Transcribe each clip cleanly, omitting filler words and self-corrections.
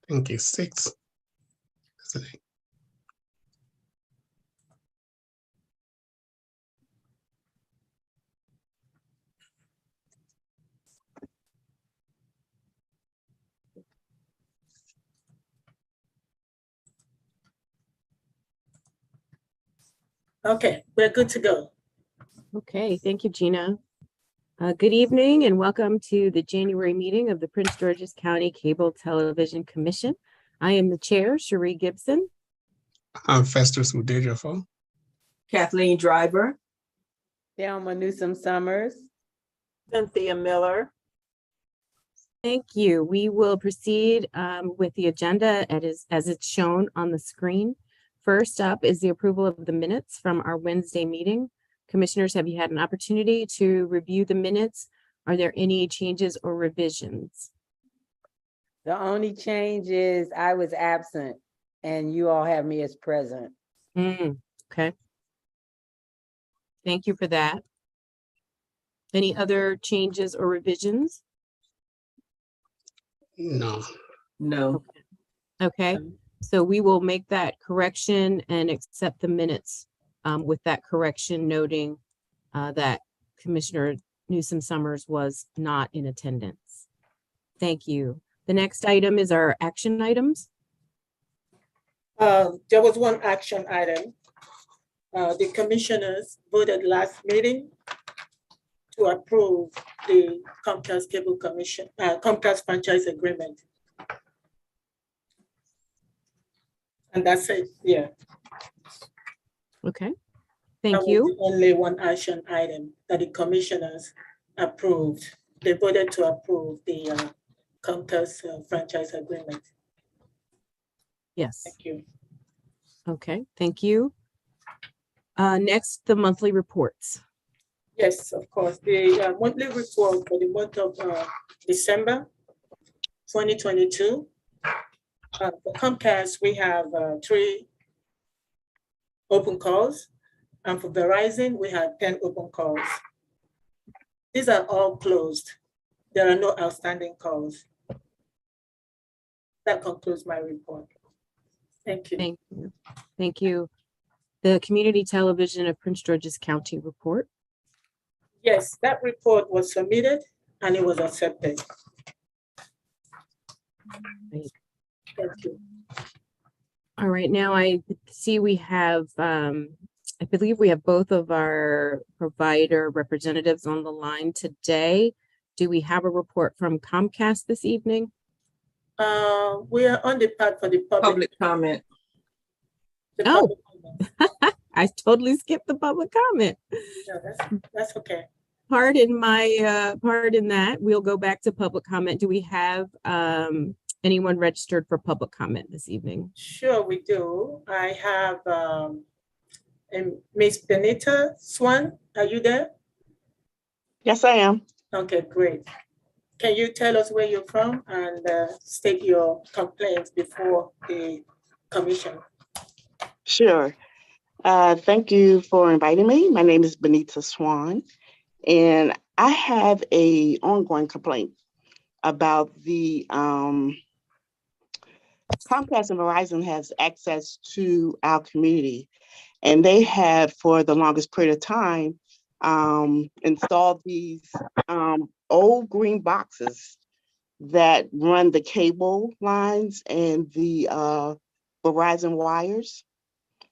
think it's 6. Okay, we're good to go. Okay, thank you, Gina. Good evening and welcome to the January meeting of the Prince George's County Cable Television Commission. I am the chair, Cherie Gibson. I'm Festus Udejafo. Kathleen Driver. Thelma Newsome Summers. Cynthia Miller. Thank you. We will proceed with the agenda as it's shown on the screen. First up is the approval of the minutes from our Wednesday meeting. Commissioners, have you had an opportunity to review the minutes? Are there any changes or revisions? The only change is I was absent and you all have me as present. Okay. Thank you for that. Any other changes or revisions? No. No. Okay, so we will make that correction and accept the minutes with that correction, noting that Commissioner Newsome Summers was not in attendance. Thank you. The next item is our action items. There was one action item. The commissioners voted last meeting to approve the Comcast Cable Commission, Comcast franchise agreement. And that's it, yeah. Okay, That thank was you. the only one action item that the commissioners approved. They voted to approve the Comcast franchise agreement. Yes, Thank you. okay, thank you. Next, the monthly reports. Yes, of course. The monthly report for the month of December 2022. For Comcast, we have 3 open calls. And for Verizon, we have 10 open calls. These are all closed. There are no outstanding calls. That concludes my report. Thank you. Thank you. Thank you. The Community Television of Prince George's County report. Yes, that report was submitted and it was accepted. Great. Thank you. All right, now I see we have, I believe we have both of our provider representatives on the line today. Do we have a report from Comcast this evening? We are on the part for the Public comment. public comment. I totally skipped the public comment. Yeah, that's okay. Pardon that. We'll go back to public comment. Do we have anyone registered for public comment this evening? Sure, we do. I have Miss Benita Swan. Are you there? Yes, I am. Okay, great. Can you tell us where you're from and state your complaints before the commission? Sure. Thank you for inviting me. My name is Benita Swan, and I have an ongoing complaint about the Comcast and Verizon has access to our community, and they have for the longest period of time installed these old green boxes that run the cable lines and the Verizon wires.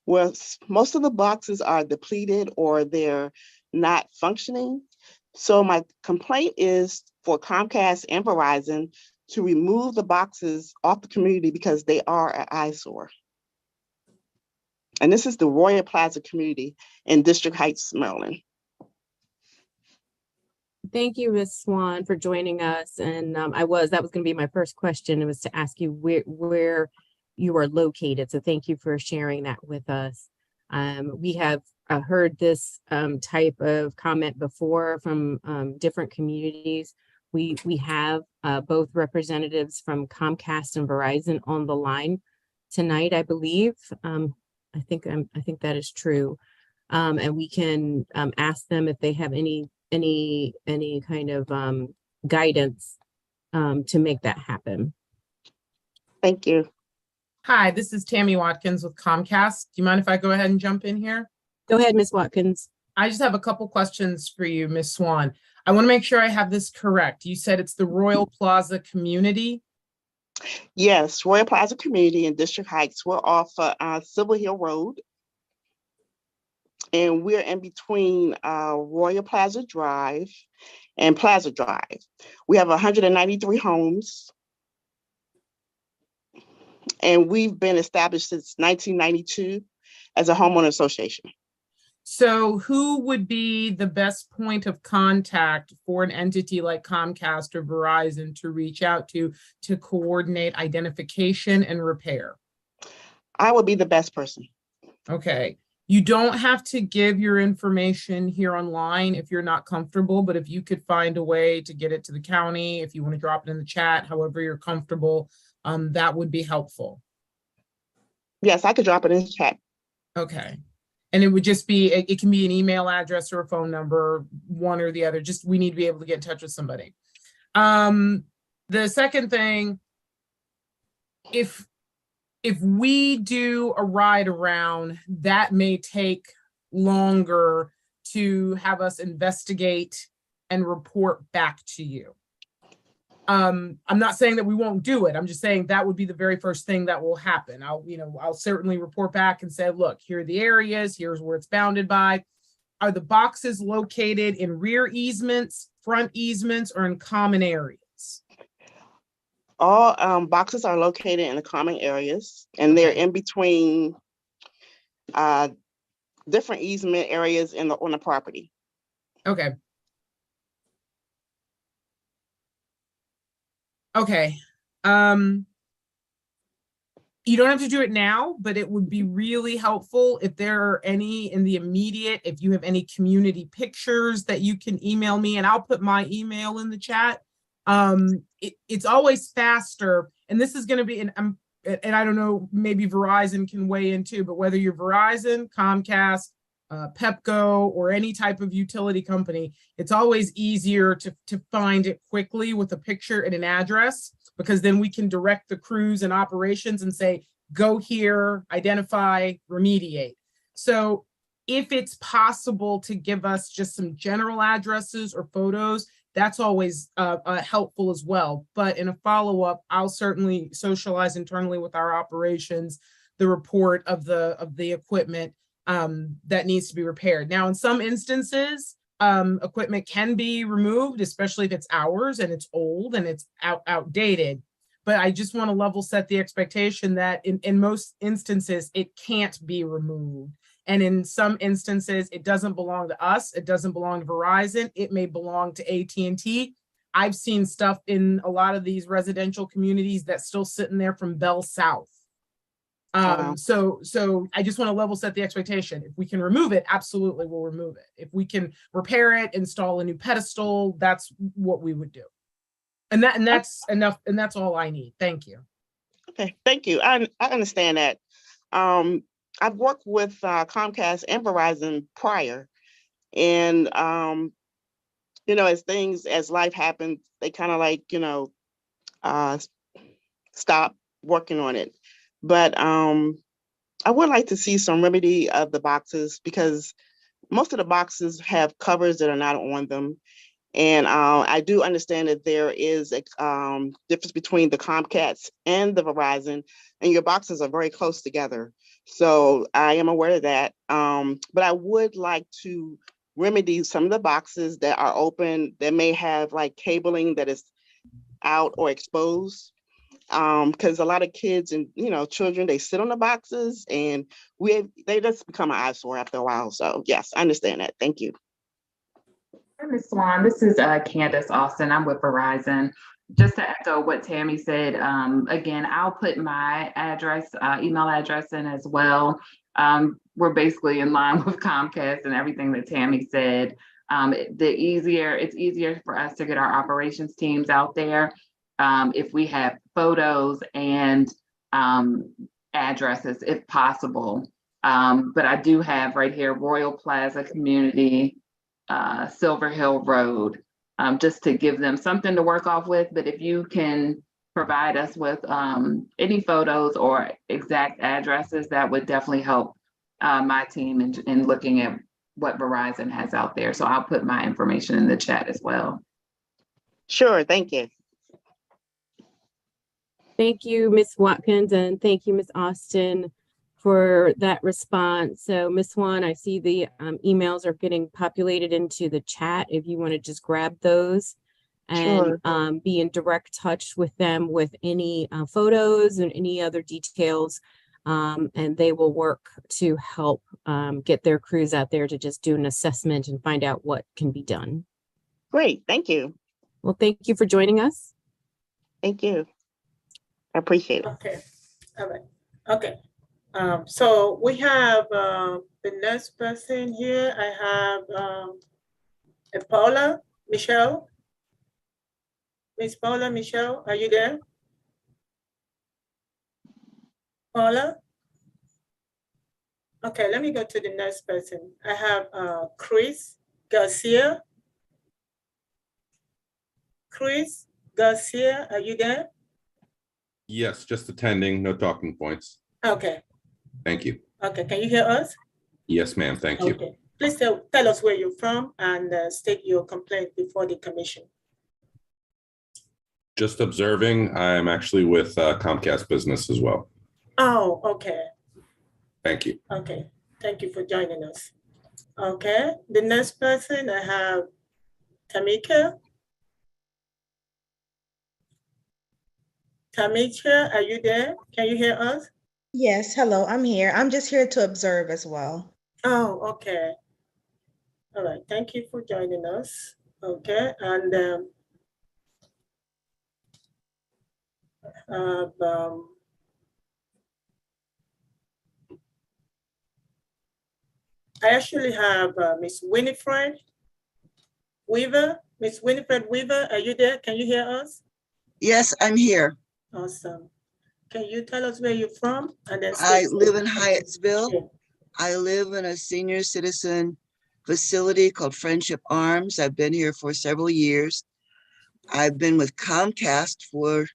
Well, most of the boxes are depleted or they're not functioning. So my complaint is for Comcast and Verizon to remove the boxes off the community because they are an eyesore. And this is the Royal Plaza community in District Heights, Maryland. Thank you, Ms. Swan, for joining us. And that was going to be my first question. It was to ask you where you are located. So thank you for sharing that with us. We have heard this type of comment before from different communities. We have both representatives from Comcast and Verizon on the line tonight, I believe. I think that is true. And we can ask them if they have any kind of guidance to make that happen. Thank you. Hi, this is Tammy Watkins with Comcast. Do you mind if I go ahead and jump in here? Go ahead, Ms. Watkins. I just have a couple questions for you, Ms. Swan. I want to make sure I have this correct. You said it's the Royal Plaza community? Yes, Royal Plaza Community in District Heights. We're off Silver Hill Road. And we're in between Royal Plaza Drive and Plaza Drive. We have 193 homes. And we've been established since 1992 as a homeowner association. So who would be the best point of contact for an entity like Comcast or Verizon to reach out to coordinate identification and repair? I would be the best person. Okay. You don't have to give your information here online if you're not comfortable, but if you could find a way to get it to the county, if you want to drop it in the chat, however you're comfortable, that would be helpful. Yes, I could drop it in the chat. Okay. And it would just be, it can be an email address or a phone number, one or the other. Just, we need to be able to get in touch with somebody. The second thing, if we do a ride around, that may take longer to have us investigate and report back to you. I'm not saying that we won't do it. I'm just saying that would be the very first thing that will happen. I'll certainly report back and say, look, here are the areas, here's where it's bounded by. Are the boxes located in rear easements, front easements, or in common areas? All boxes are located in the common areas, and they're in between different easement areas on the property. Okay. Okay. You don't have to do it now, but it would be really helpful if there are any in the immediate, if you have any community pictures that you can email me, and I'll put my email in the chat. It's always faster, and this is going to be, and I don't know, maybe Verizon can weigh in too, but whether you're Verizon, Comcast, Pepco, or any type of utility company, it's always easier to find it quickly with a picture and an address, because then we can direct the crews and operations and say, go here, identify, remediate. So if it's possible to give us just some general addresses or photos, that's always helpful as well. But in a follow-up, I'll certainly socialize internally with our operations the report of the equipment that needs to be repaired. Now, in some instances, equipment can be removed, especially if it's ours and it's old and it's outdated. But I just want to level set the expectation that in most instances, it can't be removed. And in some instances, it doesn't belong to us. It doesn't belong to Verizon. It may belong to AT&T. I've seen stuff in a lot of these residential communities that's still sitting there from Bell South. So I just want to level set the expectation. If we can remove it, absolutely we'll remove it. If we can repair it, install a new pedestal, that's what we would do. And that's enough, and that's all I need. Thank you. Okay, thank you. I understand that. I've worked with Comcast and Verizon prior, and as life happens, they kind of stop working on it. But I would like to see some remedy of the boxes, because most of the boxes have covers that are not on them. And I do understand that there is a difference between the Comcast and the Verizon, and your boxes are very close together. So I am aware of that. But I would like to remedy some of the boxes that are open that may have cabling that is out or exposed. Because a lot of kids and children, they sit on the boxes and they just become an eyesore after a while. So yes, I understand that. Thank you. Hi, Ms. Swan. This is Candace Austin. I'm with Verizon. Just to echo what Tammy said, again, I'll put my address, email address in as well. We're basically in line with Comcast and everything that Tammy said. It's easier for us to get our operations teams out there if we have photos and addresses, if possible. But I do have right here, Royal Plaza Community, Silver Hill Road, just to give them something to work off with. But if you can provide us with any photos or exact addresses, that would definitely help my team in looking at what Verizon has out there. So I'll put my information in the chat as well. Sure, thank you. Thank you, Ms. Watkins, and thank you, Ms. Austin, for that response. So, Ms. Swan, I see the emails are getting populated into the chat. If you want to just grab those and be in direct touch with them with any photos and any other details, and they will work to help get their crews out there to just do an assessment and find out what can be done. Great, thank you. Well, thank you for joining us. Thank you. I appreciate it. Okay, all right, okay. So we have the next person here. I have Paula Michelle. Miss Paula Michelle, are you there? Paula? Okay, let me go to the next person. I have Chris Garcia. Chris Garcia, are you there? Yes, just attending, no talking points. Okay, Thank you. okay, can you hear us? Yes, ma'am, thank you. Okay, please tell us where you're from and state your complaint before the commission. Just observing, I'm actually with Comcast Business as well. Oh, okay, Thank you. okay. Thank you for joining us. Okay, the next person I have Tamika. Tamika, are you there? Can you hear us? Yes, hello, I'm here. I'm just here to observe as well. Oh, okay. All right, thank you for joining us. Okay, and I actually have Miss Winifred Weaver. Miss Winifred Weaver, are you there? Can you hear us? Yes, I'm here. Awesome. Can you tell us where you're from? And then I live in Hyattsville. Sure. I live in a senior citizen facility called Friendship Arms. I've been here for several years. I've been with Comcast for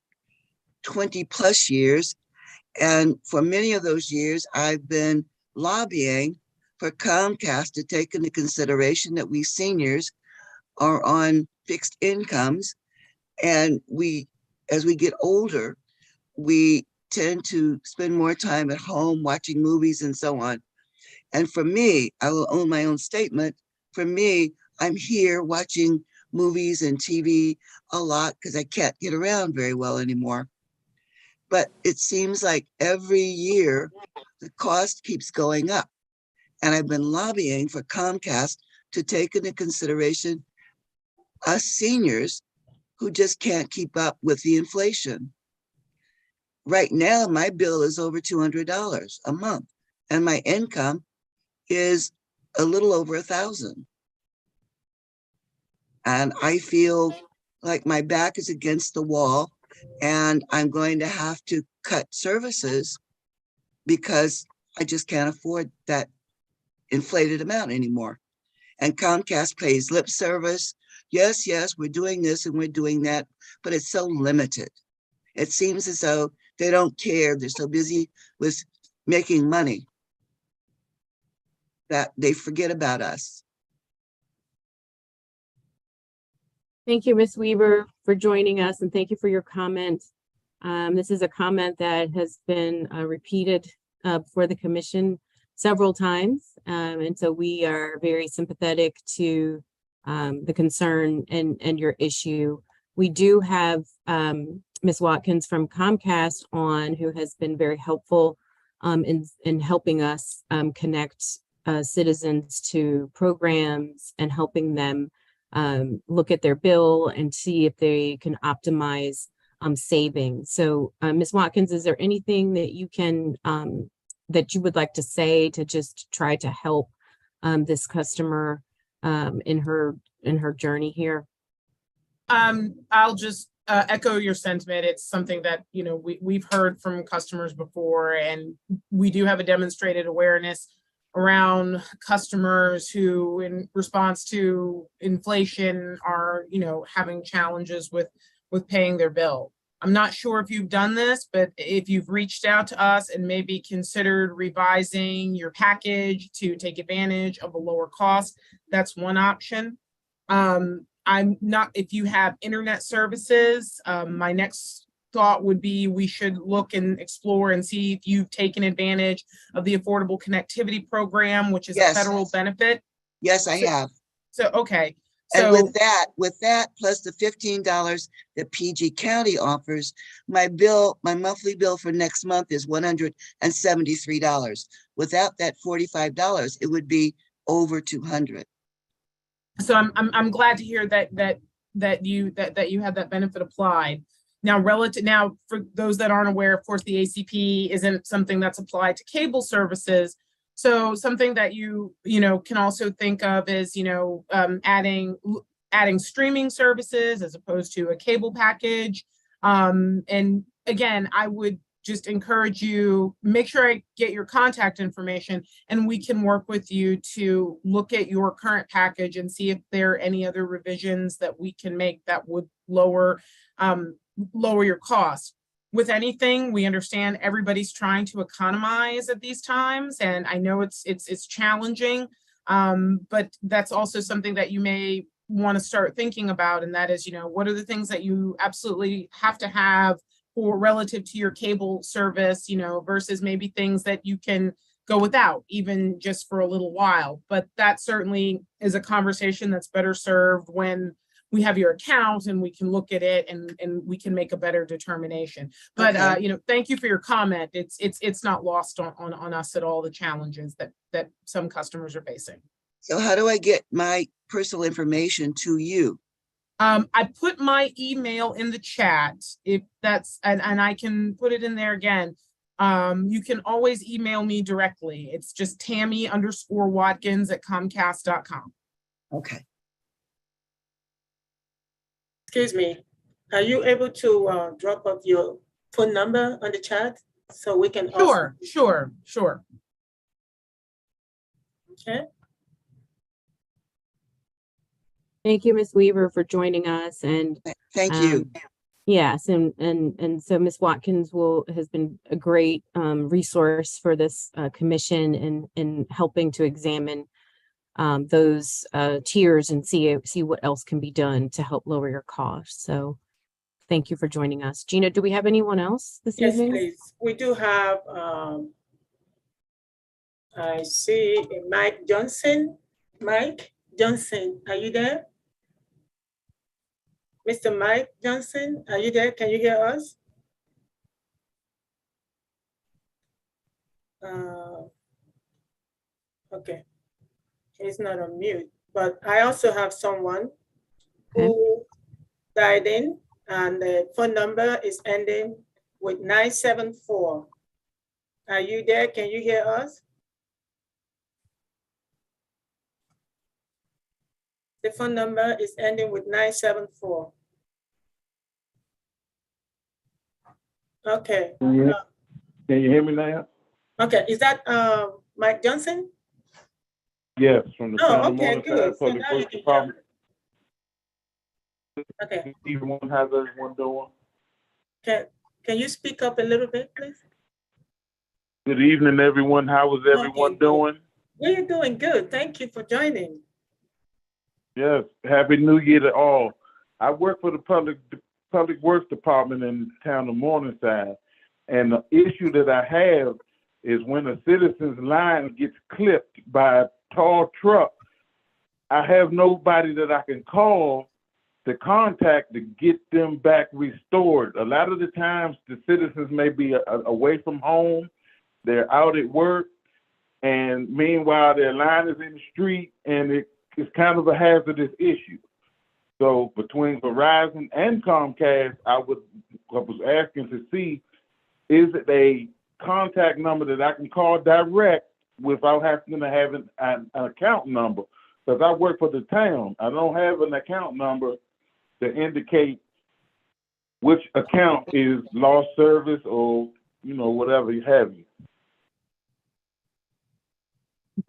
20 plus years. And for many of those years, I've been lobbying for Comcast to take into consideration that we seniors are on fixed incomes. And as we get older, we tend to spend more time at home watching movies and so on. And for me, I will own my own statement. For me, I'm here watching movies and TV a lot because I can't get around very well anymore. But it seems like every year the cost keeps going up. And I've been lobbying for Comcast to take into consideration us seniors who just can't keep up with the inflation. Right now, my bill is over $200 a month, and my income is a little over 1,000. And I feel like my back is against the wall, and I'm going to have to cut services because I just can't afford that inflated amount anymore. And Comcast pays lip service. Yes, yes, we're doing this and we're doing that, but it's so limited. It seems as though they don't care. They're so busy with making money that they forget about us. Thank you, Ms. Weaver, for joining us, and thank you for your comment. This is a comment that has been repeated before the commission several times, and so we are very sympathetic to the concern and your issue. We do have Ms. Watkins from Comcast on, who has been very helpful in helping us connect citizens to programs and helping them look at their bill and see if they can optimize savings. So Ms. Watkins, is there anything that you can that you would like to say to just try to help this customer in her journey here? I'll just echo your sentiment. It's something that, you know, we've heard from customers before, and we do have a demonstrated awareness around customers who, in response to inflation, are, you know, having challenges with paying their bill. I'm not sure if you've done this, but if you've reached out to us and maybe considered revising your package to take advantage of a lower cost, that's one option. I'm not, if you have internet services, my next thought would be we should look and explore and see if you've taken advantage of the Affordable Connectivity Program, which is a Yes. federal benefit. Yes, I have. So, okay. And So with that, plus the $15 that PG County offers, my monthly bill for next month is $173. Without that $45, it would be over 200. So I'm glad to hear that you have that benefit applied. Now, for those that aren't aware, of course, the ACP isn't something that's applied to cable services. So something that you can also think of is adding streaming services as opposed to a cable package. And again, I would just encourage you, make sure I get your contact information and we can work with you to look at your current package and see if there are any other revisions that we can make that would lower your costs. With anything, we understand everybody's trying to economize at these times, and I know it's challenging, but that's also something that you may want to start thinking about, and that is, what are the things that you absolutely have to have for relative to your cable service, versus maybe things that you can go without, even just for a little while. But that certainly is a conversation that's better served when we have your account and we can look at it and we can make a better determination. But Okay. Thank you for your comment. It's not lost on us at all, the challenges that some customers are facing. So how do I get my personal information to you? I put my email in the chat, if that's, and I can put it in there again. You can always email me directly. It's just Tammy_Watkins@Comcast.com. Okay. Excuse me, are you able to drop off your phone number on the chat so we can also? Sure. Okay. Thank you, Ms. Weaver, for joining us. And Thank you. yes, and so Ms. Watkins has been a great resource for this commission in helping to examine those tiers and see what else can be done to help lower your costs. So thank you for joining us. Gina, do we have anyone else this Yes, evening? please. We do have, I see Mike Johnson. Mike Johnson, are you there? Mr. Mike Johnson, are you there? Can you hear us? Okay, he's not on mute, but I also have someone who dialed in and the phone number is ending with 974. Are you there? Can you hear us? The phone number is ending with 974. Okay. Can you hear me now? Okay, is that Mike Johnson? Yes, from the town of Okay, good. Morningside So Public now you Works can Department. Okay. How's everyone doing? Can you speak up a little bit, please? Good evening, everyone. How is everyone doing? We're doing good. Thank you for joining. Yes, Happy New Year to all. I work for the Public Works Department in the town of Morningside, and the issue that I have is when a citizen's line gets clipped by a tall truck, I have nobody that I can call to contact to get them back restored. A lot of the times the citizens may be away from home, they're out at work, and meanwhile their line is in the street, and it's kind of a hazardous issue. So between Verizon and Comcast, I was asking to see, is it a contact number that I can call direct without having to have an account number? Because I work for the town. I don't have an account number to indicate which account is lost service or, whatever you have.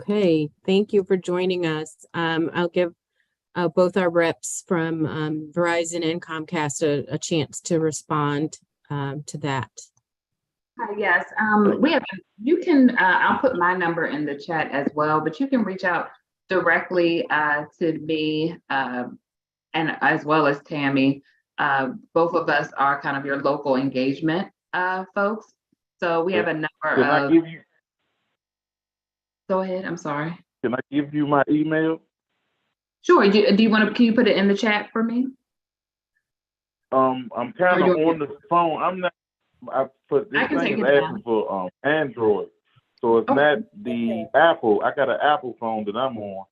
Okay, thank you for joining us. I'll give both our reps from Verizon and Comcast a chance to respond to that. Yes, we have, you can, I'll put my number in the chat as well, but you can reach out directly to me and as well as Tammy. Both of us are kind of your local engagement folks. So we have a number Can I of, give you, go ahead, I'm sorry. can I give you my email? Sure, do you want to, can you put it in the chat for me? I'm kind Or of you- on the phone. I'm not, I put, this I can thing take is it down. asking for Android. So it's Okay. not the Apple. I got an Apple phone that I'm on.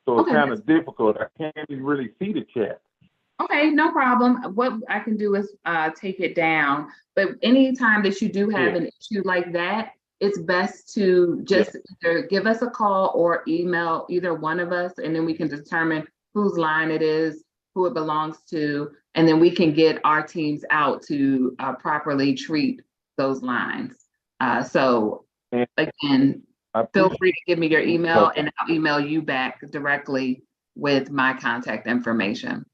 So it's Okay. kind of difficult. I can't even really see the chat. Okay, no problem. What I can do is take it down. But anytime that you do have an issue like that, it's best to just either give us a call or email either one of us, and then we can determine whose line it is, who it belongs to, and then we can get our teams out to properly treat those lines. So again, feel free to give me your email and I'll email you back directly with my contact information.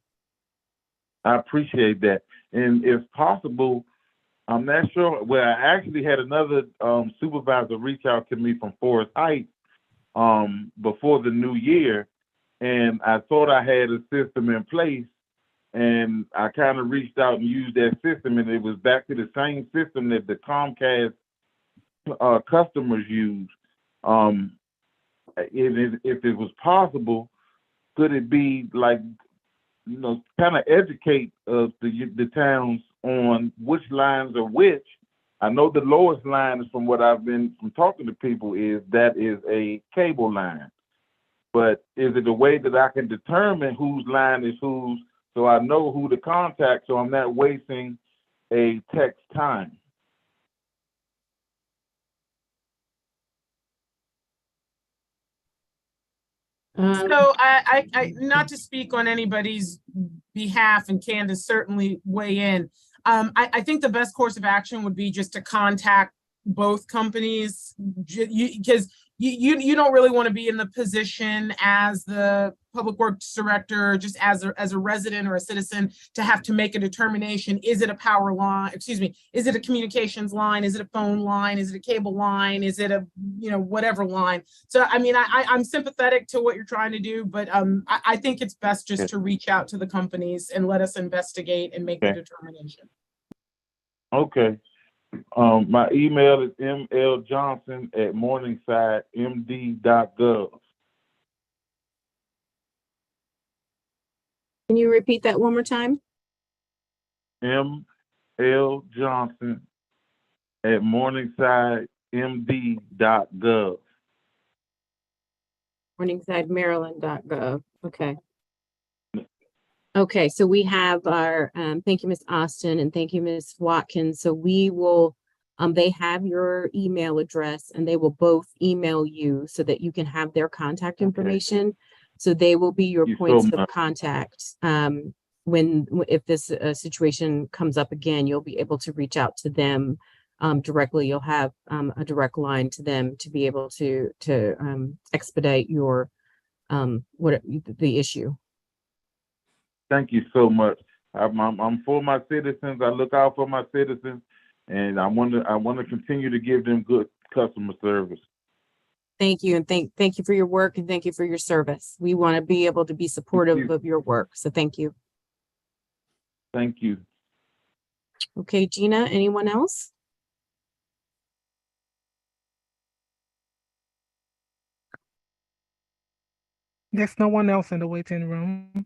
I appreciate that. And if possible, I'm not sure. Well, I actually had another supervisor reach out to me from Forest Heights before the new year, and I thought I had a system in place, and I kind of reached out and used that system, and it was back to the same system that the Comcast customers use. If it was possible, could it be like, you know, kind of educate the towns on which lines are which? I know the lowest line is, from what I've been from talking to people, is that is a cable line. But is it a way that I can determine whose line is whose, so I know who to contact, so I'm not wasting a text time? So I not to speak on anybody's behalf, and Candace certainly weigh in. I think the best course of action would be just to contact both companies, because you don't really want to be in the position as the public works director, just as a resident or a citizen, to have to make a determination. Is it a power line? Excuse me. Is it a communications line? Is it a phone line? Is it a cable line? Is it a, you know, whatever line? So, I mean, I'm sympathetic to what you're trying to do, but I think it's best just to reach out to the companies and let us investigate and make the determination. Okay. My email is mljohnson@morningsidemd.gov. Can you repeat that one more time? mljohnson@morningsidemd.gov. Morningsidemaryland.gov. Okay. Okay, so we have our, thank you, Ms. Austin, and thank you, Ms. Watkins. So we will, they have your email address, and they will both email you so that you can have their contact information. So they will be your points of contact. If this situation comes up again, you'll be able to reach out to them directly. You'll have a direct line to them to be able to expedite your the issue. Thank you so much. I'm for my citizens. I look out for my citizens, and I want to continue to give them good customer service. Thank you, and thank you for your work, and thank you for your service. We want to be able to be supportive of your work, so thank you. Thank you. Okay, Gina, anyone else? There's no one else in the waiting room.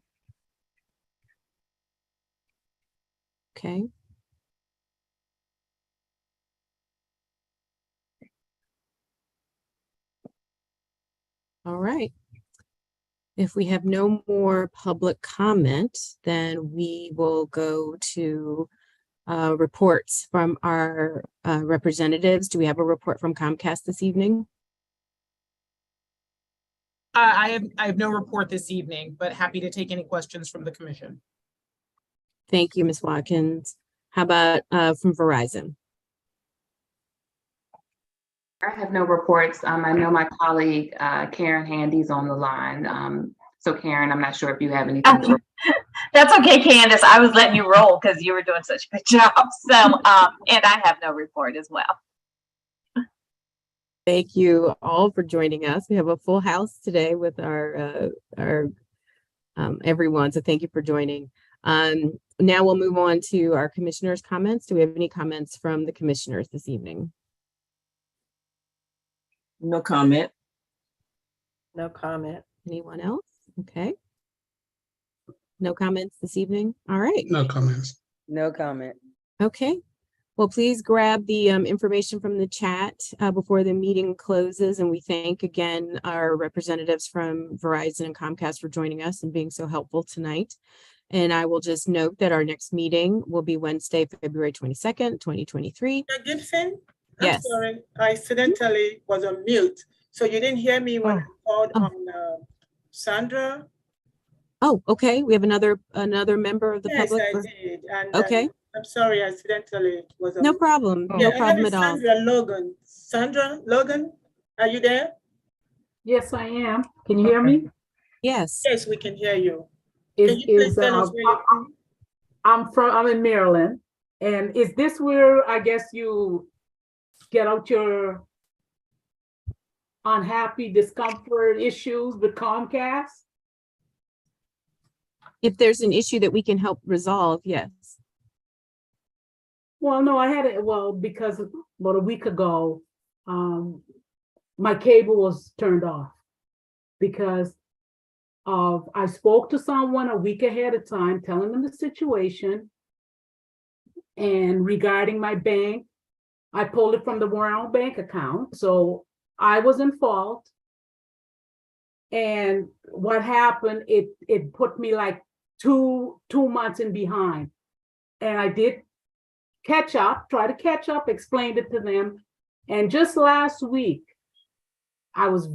Okay. All right. If we have no more public comment, then we will go to reports from our representatives. Do we have a report from Comcast this evening? I have no report this evening, but happy to take any questions from the commission. Thank you, Ms. Watkins. How about from Verizon? I have no reports. I know my colleague Karen Handy's on the line. So Karen, I'm not sure if you have anything to. That's okay, Candace. I was letting you roll because you were doing such a good job. So, and I have no report as well. Thank you all for joining us. We have a full house today with our everyone. So thank you for joining. Now we'll move on to our commissioners' comments. Do we have any comments from the commissioners this evening? No comment. No comment. Anyone else? Okay. No comments this evening. All right. No comments. No comment. Okay. Well, please grab the information from the chat before the meeting closes. And we thank again our representatives from Verizon and Comcast for joining us and being so helpful tonight. And I will just note that our next meeting will be Wednesday, February 22nd, 2023. Gibson? Yes. I'm sorry, I accidentally was on mute. So you didn't hear me when I called on Sandra? Oh, okay. We have another member of the Yes, public. I did. And, okay. I'm sorry, I accidentally was on No mute. problem. Yeah, No problem at all. Sandra Logan. Sandra Logan, are you there? Yes, I am. Can you hear me? Yes. Yes, we can hear you. Can you please tell us where you're from? I'm in Maryland. And is this where I guess you get out your unhappy discomfort issues with Comcast? If there's an issue that we can help resolve, yes. Well, no, I had it, because about a week ago, my cable was turned off because I spoke to someone a week ahead of time, telling them the situation. And regarding my bank, I pulled it from the wrong bank account. So I was in fault. And what happened, it put me like two months in behind. And I did try to catch up, explained it to them. And just last week, I was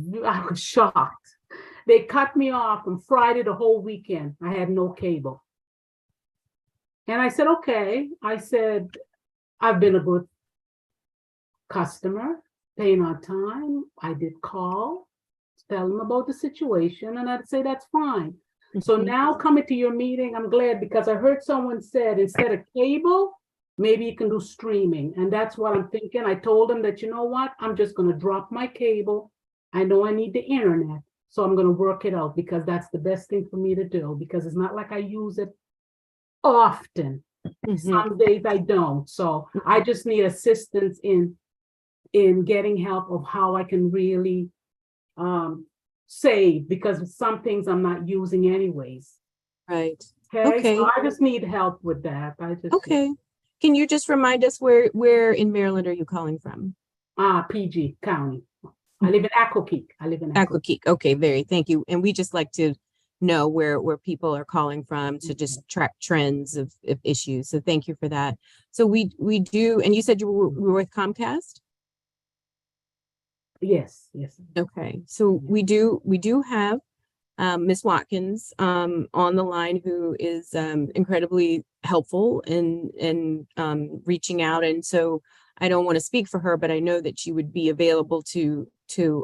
shocked. They cut me off from Friday the whole weekend. I had no cable. And I said, okay. I said, I've been a good customer, paying on time. I did call, tell them about the situation, and I'd say that's fine. So now coming to your meeting, I'm glad because I heard someone said instead of cable, maybe you can do streaming. And that's what I'm thinking. I told them that, you know what, I'm just going to drop my cable. I know I need the internet. So I'm going to work it out because that's the best thing for me to do because it's not like I use it often. Some days I don't. So I just need assistance in getting help of how I can really save because some things I'm not using anyways. Right. Okay. So I just need help with that. Okay. Can you just remind us where in Maryland are you calling from? PG County. I live in Accokeek. Accokeek. Okay, thank you. And we just like to know where people are calling from to just track trends of issues. So thank you for that. So we do, and you said you were with Comcast? Yes. Okay. So we do have Ms. Watkins on the line who is incredibly helpful in reaching out. And so I don't want to speak for her, but I know that she would be available to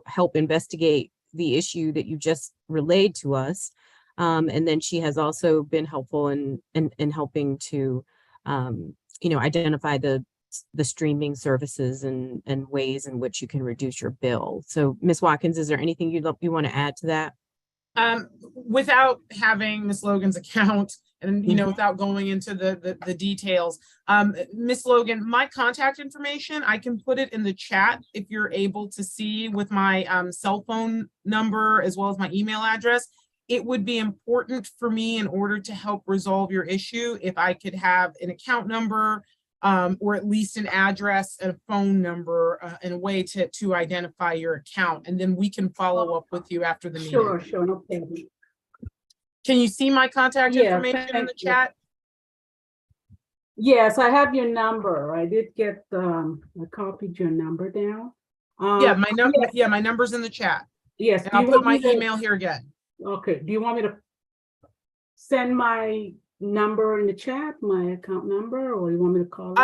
help investigate the issue that you just relayed to us. And then she has also been helpful in helping to, identify the streaming services and ways in which you can reduce your bill. So Ms. Watkins, is there anything you want to add to that? Without having Ms. Logan's account and, without going into the details, Ms. Logan, my contact information, I can put it in the chat if you're able to see with my cell phone number as well as my email address. It would be important for me in order to help resolve your issue if I could have an account number or at least an address and a phone number and a way to identify your account. And then we can follow up with you after the meeting. Sure, no problem. Can you see my contact information in the chat? Yes, I have your number. I did get, I copied your number down. Yeah, my number. Yeah, my number's in the chat. Yes. And I'll put my email here again. Okay. Do you want me to send my number in the chat, my account number, or you want me to call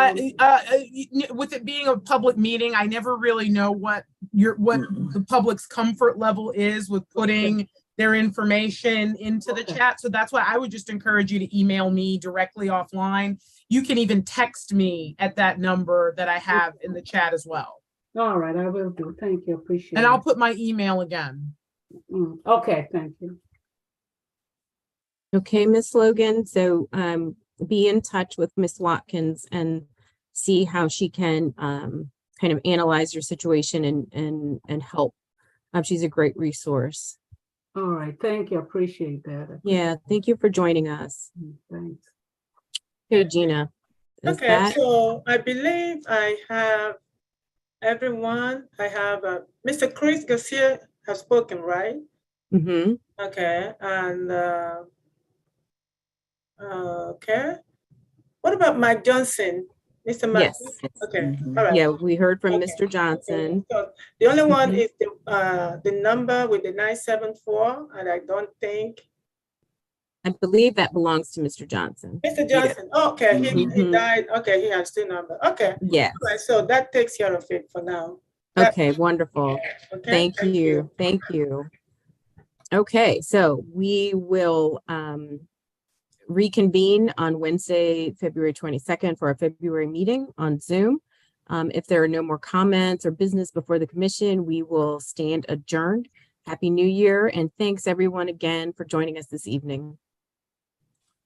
with it being a public meeting, I never really know what the public's comfort level is with putting their information into the chat. So that's why I would just encourage you to email me directly offline. You can even text me at that number that I have in the chat as well. All right, I will do. Thank you. Appreciate it. And I'll put my email again. Okay, thank you. Okay, Miss Logan. So be in touch with Miss Watkins and see how she can kind of analyze your situation and help. She's a great resource. All right, thank you. Appreciate that. Yeah, thank you for joining us. Thanks. Okay, Gina. Okay, so I believe I have everyone. I have Mr. Chris Garcia has spoken, right? Mm-hmm. Okay, and okay. What about Mike Johnson? Mr. Mike? Yes. Okay, all right. Yeah, we heard from Mr. Johnson. So the only one is the number with the 974, and I don't think. I believe that belongs to Mr. Johnson. Mr. Johnson, okay, he Mhm. died. Okay, he has two numbers. Okay. Yes. All right, so that takes care of it for now. Okay, wonderful. Okay, Thank you. Thank you. Okay, so we will reconvene on Wednesday, February 22nd for our February meeting on Zoom. If there are no more comments or business before the commission, we will stand adjourned. Happy New Year, and thanks everyone again for joining us this evening.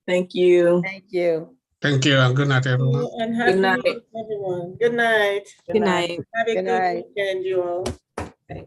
Thank you. Thank you. Thank you, and good night, everyone. And happy night. New Year, everyone. Good night. Good night. Have a Good good night. weekend, you all. Okay.